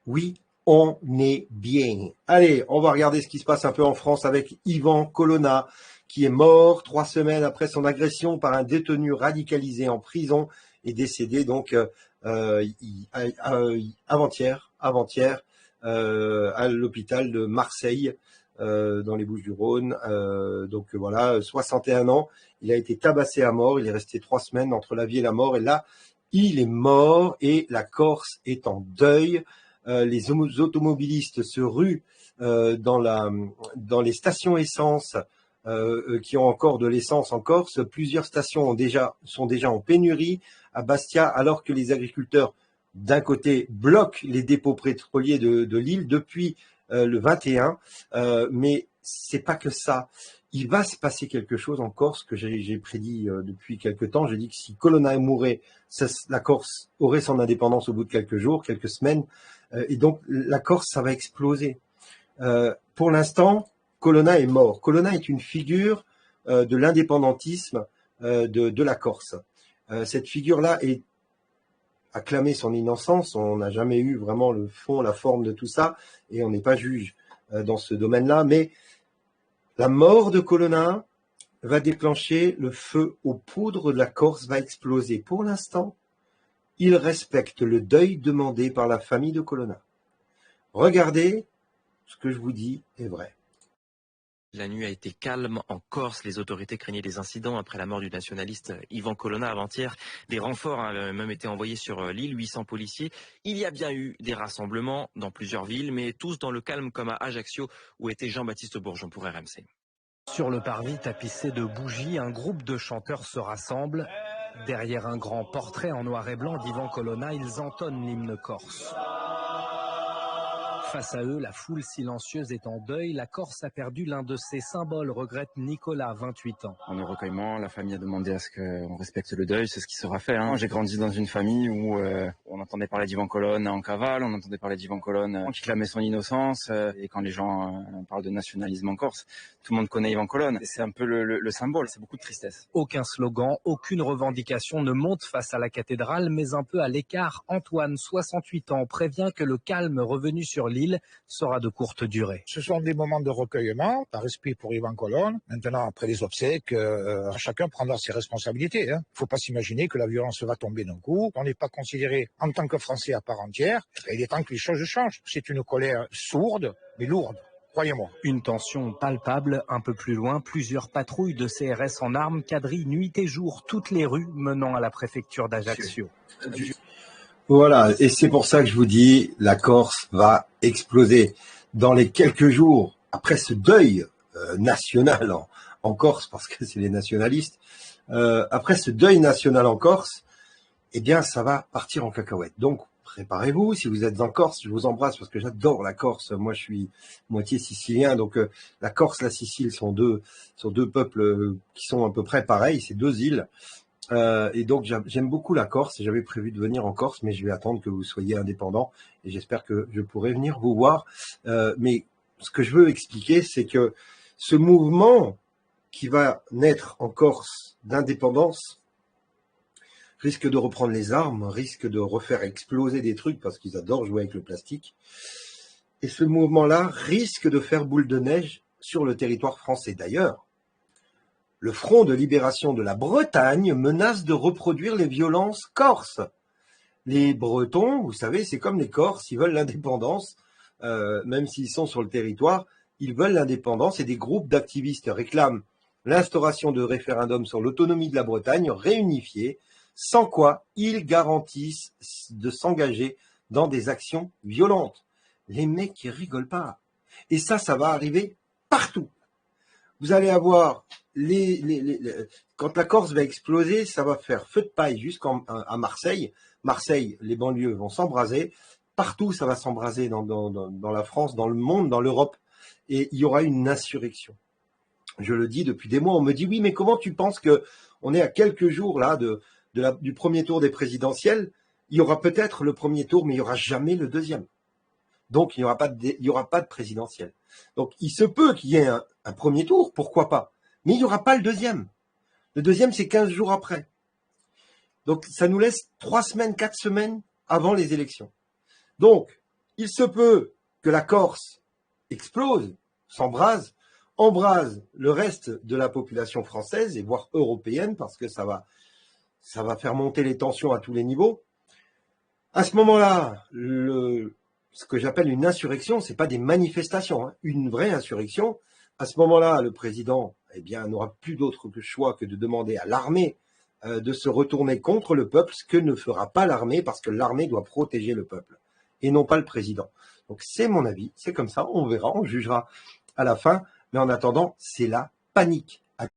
Oui, on est bien. Allez, on va regarder ce qui se passe un peu en France avec Ivan Colonna, qui est mort 3 semaines après son agression par un détenu radicalisé en prison et décédé donc avant-hier, à l'hôpital de Marseille, dans les Bouches-du-Rhône. Donc voilà, 61 ans, il a été tabassé à mort, il est resté 3 semaines entre la vie et la mort, et là, il est mort et la Corse est en deuil. Les automobilistes se ruent dans les stations essence qui ont encore de l'essence en Corse. Plusieurs stations sont déjà en pénurie à Bastia, alors que les agriculteurs, d'un côté, bloquent les dépôts pétroliers de l'île depuis le 21. Mais c'est pas que ça. Il va se passer quelque chose en Corse que j'ai prédit depuis quelque temps. J'ai dit que si Colonna mourait, la Corse aurait son indépendance au bout de quelques jours, quelques semaines. Et donc, la Corse, ça va exploser. Pour l'instant, Colonna est mort. Colonna est une figure de l'indépendantisme de la Corse. Cette figure-là a clamé son innocence. On n'a jamais eu vraiment le fond, la forme de tout ça, et on n'est pas juge dans ce domaine-là. Mais la mort de Colonna va déclencher le feu aux poudres de la Corse, va exploser. Pour l'instant, il respecte le deuil demandé par la famille de Colonna. Regardez, ce que je vous dis est vrai. La nuit a été calme en Corse. Les autorités craignaient des incidents après la mort du nationaliste Ivan Colonna avant-hier. Des renforts avaient même été envoyés sur l'île, 800 policiers. Il y a bien eu des rassemblements dans plusieurs villes, mais tous dans le calme comme à Ajaccio où était Jean-Baptiste Bourgeon pour RMC. Sur le parvis tapissé de bougies, un groupe de chanteurs se rassemble. Derrière un grand portrait en noir et blanc d'Ivan Colonna, ils entonnent l'hymne corse. Face à eux, la foule silencieuse est en deuil. La Corse a perdu l'un de ses symboles, regrette Nicolas, 28 ans. On est au recueillement, la famille a demandé à ce qu'on respecte le deuil, c'est ce qui sera fait. J'ai grandi dans une famille où on entendait parler d'Ivan Colonna en cavale, on entendait parler d'Ivan Colonna qui clamait son innocence. Et quand les gens parlent de nationalisme en Corse, tout le monde connaît Ivan Colonna. C'est un peu le symbole, c'est beaucoup de tristesse. Aucun slogan, aucune revendication ne monte face à la cathédrale, mais un peu à l'écart, Antoine, 68 ans, prévient que le calme revenu sur l'île sera de courte durée. Ce sont des moments de recueillement, par respect pour Ivan Colonna. Maintenant, après les obsèques, chacun prendra ses responsabilités. Il ne faut pas s'imaginer que la violence va tomber d'un coup. On n'est pas considéré en tant que Français à part entière. Il est temps que les choses changent. C'est une colère sourde, mais lourde. Croyez-moi. Une tension palpable. Un peu plus loin, plusieurs patrouilles de CRS en armes quadrillent nuit et jour toutes les rues menant à la préfecture d'Ajaccio. Voilà, et c'est pour ça que je vous dis, la Corse va exploser. Dans les quelques jours, après ce deuil national en Corse, parce que c'est les nationalistes, après ce deuil national en Corse, eh bien, ça va partir en cacahuète. Donc, préparez-vous, si vous êtes en Corse, je vous embrasse parce que j'adore la Corse. Moi, je suis moitié sicilien, donc la Corse, la Sicile sont deux peuples qui sont à peu près pareils, c'est deux îles. Et donc j'aime beaucoup la Corse. J'avais prévu de venir en Corse, mais je vais attendre que vous soyez indépendant et j'espère que je pourrai venir vous voir. Mais ce que je veux expliquer, c'est que ce mouvement qui va naître en Corse d'indépendance risque de reprendre les armes, risque de refaire exploser des trucs parce qu'ils adorent jouer avec le plastique. Et ce mouvement-là risque de faire boule de neige sur le territoire français. D'ailleurs, le Front de libération de la Bretagne menace de reproduire les violences corses. Les Bretons, vous savez, c'est comme les Corses, ils veulent l'indépendance, même s'ils sont sur le territoire, ils veulent l'indépendance et des groupes d'activistes réclament l'instauration de référendums sur l'autonomie de la Bretagne réunifiée, sans quoi ils garantissent de s'engager dans des actions violentes. Les mecs, ils rigolent pas. Et ça va arriver partout. Vous allez avoir quand la Corse va exploser, ça va faire feu de paille jusqu'à Marseille. Marseille, les banlieues vont s'embraser. Partout, ça va s'embraser dans la France, dans le monde, dans l'Europe. Et il y aura une insurrection. Je le dis depuis des mois. On me dit, oui, mais comment tu penses qu'on est à quelques jours là du premier tour des présidentielles? Il y aura peut-être le premier tour, mais il n'y aura jamais le deuxième. Donc, il n'y aura pas de présidentielle. Donc, il se peut qu'il y ait un premier tour, pourquoi pas. Mais il n'y aura pas le deuxième. Le deuxième, c'est 15 jours après. Donc, ça nous laisse 3 semaines, 4 semaines avant les élections. Donc, il se peut que la Corse explose, s'embrase, embrase le reste de la population française et voire européenne, parce que ça va faire monter les tensions à tous les niveaux. À ce moment-là, ce que j'appelle une insurrection, c'est pas des manifestations, hein, une vraie insurrection. À ce moment-là, le président, n'aura plus d'autre choix que de demander à l'armée de se retourner contre le peuple, ce que ne fera pas l'armée, parce que l'armée doit protéger le peuple, et non pas le président. Donc c'est mon avis, c'est comme ça, on verra, on jugera à la fin, mais en attendant, c'est la panique.